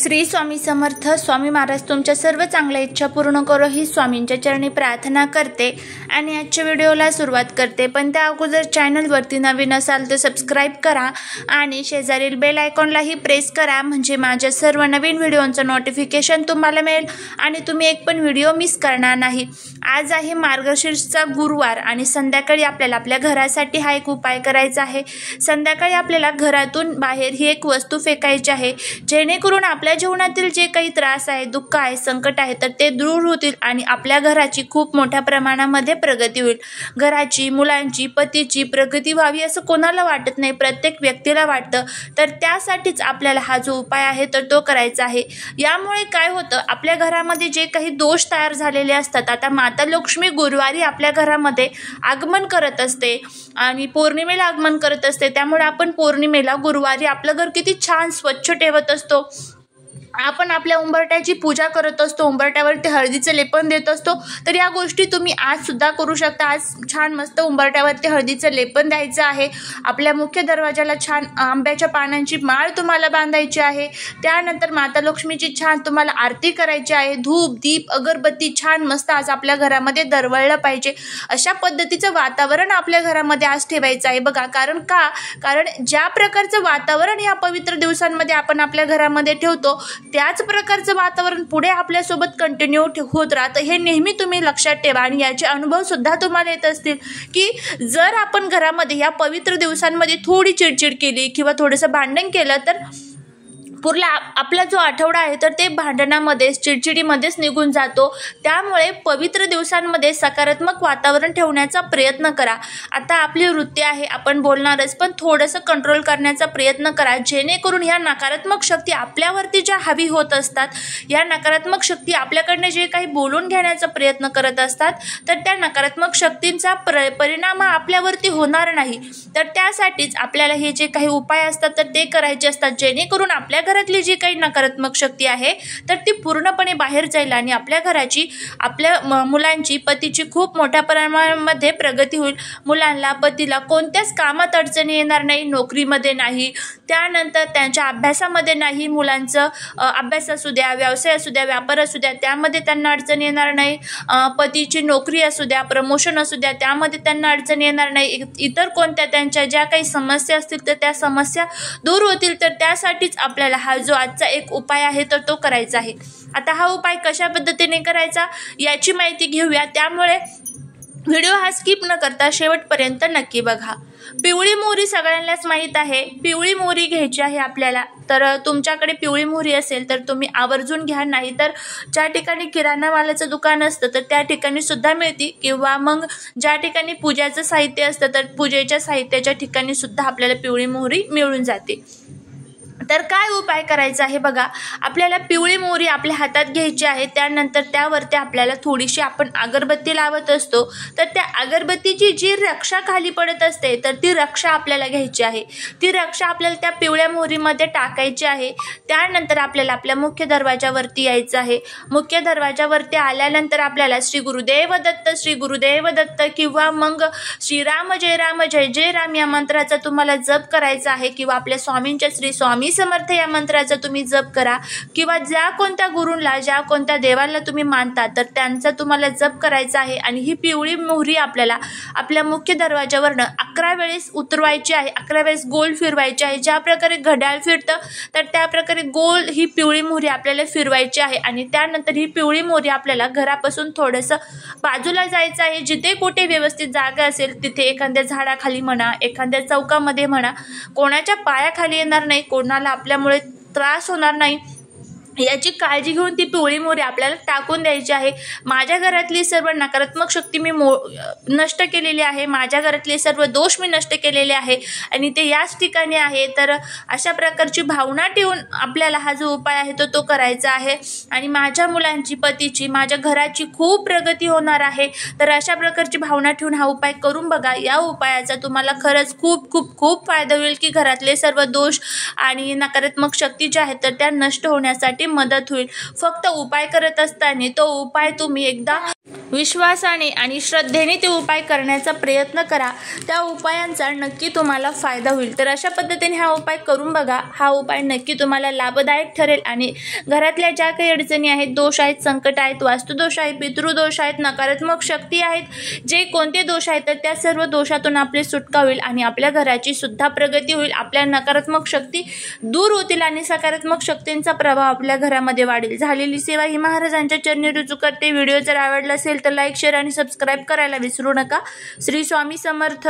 श्री स्वामी समर्थ. स्वामी महाराज तुमच्या सर्व चांगल्या इच्छा पूर्ण करो ही स्वामींच्या चरणी प्रार्थना करते आणि आजच्या व्हिडिओला सुरुवात करते. पण त्या अगोदर चॅनलवरती नवीन असाल तर सबस्क्राईब करा आणि शेजारील बेल आयकॉनलाही प्रेस करा, म्हणजे माझ्या सर्व नवीन व्हिडिओंचं नोटिफिकेशन तुम्हाला मिळेल आणि तुम्ही एक पण व्हिडिओ मिस करणार नाही. आज आहे मार्गशीर्षचा गुरुवार आणि संध्याकाळी आपल्याला आपल्या घरासाठी हा एक उपाय करायचा आहे. संध्याकाळी आपल्याला घरातून बाहेर ही एक वस्तू फेकायची आहे, जेणेकरून आपल्या जीवनातील जे काही त्रास आहे, दुःख आहे, संकट आहे तर ते दूर होतील आणि आपल्या घराची खूप मोठ्या प्रमाणामध्ये प्रगती होईल. घराची, मुलांची, पतीची प्रगती व्हावी असं कोणाला वाटत नाही, प्रत्येक व्यक्तीला वाटतं. तर त्यासाठीच आपल्याला हा जो उपाय आहे तर तो करायचा आहे. यामुळे काय होतं, आपल्या घरामध्ये जे काही दोष तयार झालेले असतात, आता माता लक्ष्मी गुरुवारी आपल्या घरामध्ये आगमन करत असते आणि पौर्णिमेला आगमन करत असते. त्यामुळे आपण पौर्णिमेला गुरुवारी आपलं घर किती छान स्वच्छ ठेवत असतो. आपण आपल्या उंबरट्याची पूजा करत असतो, उंबरट्यावरती हळदीचं लेपन देत असतो. तर या गोष्टी तुम्ही आज सुद्धा करू शकता. आज छान मस्त उंबरट्यावरती हळदीचं लेपन द्यायचं आहे. आपल्या मुख्य दरवाजाला छान आंब्याच्या पानांची माळ तुम्हाला बांधायची आहे. त्यानंतर माता लक्ष्मीची छान तुम्हाला आरती करायची आहे. धूप, दीप, अगरबत्ती छान मस्त आज आपल्या घरामध्ये दरवळलं पाहिजे. अशा पद्धतीचं वातावरण आपल्या घरामध्ये आज ठेवायचं आहे बघा. कारण ज्या प्रकारचं वातावरण या पवित्र दिवसांमध्ये आपण आपल्या घरामध्ये ठेवतो, त्याच प्रकारचं वातावरण पुढे आपल्यासोबत कंटिन्यू होत राहतं. हे नेहमी तुम्ही लक्षात ठेवा आणि याचे अनुभव सुद्धा तुम्हाला येत असतील की जर आपण घरामध्ये या पवित्र दिवसांमध्ये थोडी चिडचिड केली किंवा थोडंसं भांडण केलं तर पुढला आपला जो आठवडा आहे तर ते भांडणामध्येच, चिडचिडीमध्येच निघून जातो. त्यामुळे पवित्र दिवसांमध्ये सकारात्मक वातावरण ठेवण्याचा प्रयत्न करा. आता आपली वृत्ती आहे, आपण बोलणारच, पण थोडंसं कंट्रोल करण्याचा प्रयत्न करा, जेणेकरून ह्या नकारात्मक शक्ती आपल्यावरती ज्या हावी होत असतात, या नकारात्मक शक्ती आपल्याकडनं जे काही बोलून घेण्याचा प्रयत्न करत असतात, तर त्या नकारात्मक शक्तींचा परिणाम आपल्यावरती होणार नाही. तर त्यासाठीच आपल्याला हे जे काही उपाय असतात तर ते करायचे असतात, जेणेकरून आपल्या घरातली जी काही नकारात्मक शक्ती आहे तर ती पूर्णपणे बाहेर जाईल आणि आपल्या घराची, आपल्या मुलांची, पतीची खूप मोठ्या प्रमाणामध्ये प्रगती होईल. मुलांना, पतीला कोणत्याच कामात अडचणी येणार नाही, नोकरीमध्ये नाही, त्यानंतर त्यांच्या अभ्यासामध्ये नाही, मुलांचं अभ्यास असू द्या, व्यवसाय असू द्या, व्यापार असू द्या, त्यामध्ये त्यांना अडचण येणार नाही. पतीची नोकरी असू द्या, प्रमोशन असू द्या, त्यामध्ये त्यांना अडचण येणार नाही. इतर कोणत्या त्यांच्या ज्या काही समस्या असतील तर त्या समस्या दूर होतील. तर त्यासाठीच आपल्याला हा जो आजचा एक उपाय आहे तर तो करायचा आहे. आता हा उपाय कशा पद्धतीने करायचा याची माहिती घेऊया. त्यामुळे व्हिडिओ हा स्किप न करता शेवटपर्यंत नक्की बघा. पिवळी मोहरी सगळ्यांनाच माहीत आहे. पिवळी मोहरी घ्यायची आहे आपल्याला. तर तुमच्याकडे पिवळी मोहरी असेल तर तुम्ही आवर्जून घ्या, नाही तर ज्या ठिकाणी किराणा मालाचं दुकान असतं तर त्या ठिकाणी सुद्धा मिळते, किंवा मग ज्या ठिकाणी पूजाचं साहित्य असतं तर पूजेच्या साहित्याच्या ठिकाणी सुद्धा आपल्याला पिवळी मोहरी मिळून जाते. तर काय उपाय करायचा आहे बघा. आपल्याला पिवळी मोहरी आपल्या हातात घ्यायची आहे. त्यानंतर त्यावरती आपल्याला थोडीशी आपण अगरबत्ती लावत असतो, तर त्या अगरबत्तीची जी रक्षा खाली पडत असते तर ती रक्षा आपल्याला घ्यायची आहे. ती रक्षा आपल्याला त्या पिवळ्या मोहरीमध्ये टाकायची आहे. त्यानंतर आपल्याला आपल्या मुख्य दरवाजावरती यायचं आहे. मुख्य दरवाजावरती आल्यानंतर आपल्याला श्री गुरुदेव दत्त, श्री गुरुदेव दत्त किंवा मग श्रीराम जय राम जय जय राम या मंत्राचा तुम्हाला जप करायचा आहे, किंवा आपल्या स्वामींच्या श्री स्वामी समर्थ या मंत्राचा तुम्ही जप करा, किंवा ज्या कोणत्या गुरूंना, ज्या कोणत्या देवाला तुम्ही मानता तर त्यांचा तुम्हाला जप करायचा आहे. आणि ही पिवळी मोहरी आपल्याला आपल्या मुख्य दरवाजावरनं 11 वेळेस उतरवायची आहे. 11 वेळेस गोल फिरवायची आहे. ज्या प्रकारे घड्याळ फिरतं तर त्या प्रकारे गोल ही पिवळी मोहरी आपल्याला फिरवायची आहे. आणि त्यानंतर ही पिवळी मोहरी आपल्याला घरापासून थोडंसं बाजूला जायचं आहे. जिथे कुठे व्यवस्थित जागा असेल तिथे, एखाद्या झाडाखाली म्हणा, एखाद्या चौकामध्ये म्हणा, कोणाच्या पायाखाली येणार नाही, कोणाला आपल्यामुळे त्रास होणार नाही याची काळजी घेऊन ती पिवळी मोहरी आपल्याला टाकून द्यायची आहे. माझ्या घरातली सर्व नकारात्मक शक्ती मी नष्ट केलेली आहे. माझ्या घरातले सर्व दोष मी नष्ट केलेले आहे आणि ते याच ठिकाणी आहे. तर अशा प्रकारची भावना ठेवून आपल्याला हा जो उपाय आहे तो करायचा आहे. आणि माझ्या मुलांची, पतीची, माझ्या घराची खूप प्रगती होणार आहे. तर अशा प्रकारची भावना ठेवून हा उपाय करून बघा. या उपायाचा तुम्हाला खरंच खूप खूप खूप फायदा होईल की घरातले सर्व दोष आणि नकारात्मक शक्ती ज्या आहेत तर त्या नष्ट होण्यासाठी मदत होईल. फक्त उपाय करत असताना तो उपाय तुम्ही एकदा विश्वासाने आणि श्रद्धेने ते उपाय करण्याचा प्रयत्न करा. त्या उपायांचा नक्की तुम्हाला फायदा होईल. तर अशा पद्धतीने हा उपाय करून बघा. हा उपाय नक्की तुम्हाला लाभदायक ठरेल आणि घरातल्या ज्या काही अडचणी आहेत, दोष आहेत, संकट आहेत, वास्तुदोष आहेत, पितृदोष आहेत, नकारात्मक शक्ती आहेत, जे कोणते दोष आहेत तर त्या सर्व दोषातून आपली सुटका होईल आणि आपल्या घराची सुद्धा प्रगती होईल. आपल्या नकारात्मक शक्ती दूर होतील आणि सकारात्मक शक्तींचा प्रभाव आपल्या घरामध्ये वाढेल. झालेली सेवा ही महाराजांच्या चरणी रुजू करते. व्हिडिओ जर आवडला असेल तर लाईक, शेअर आणि सबस्क्राईब करायला विसरू नका. श्री स्वामी समर्थ.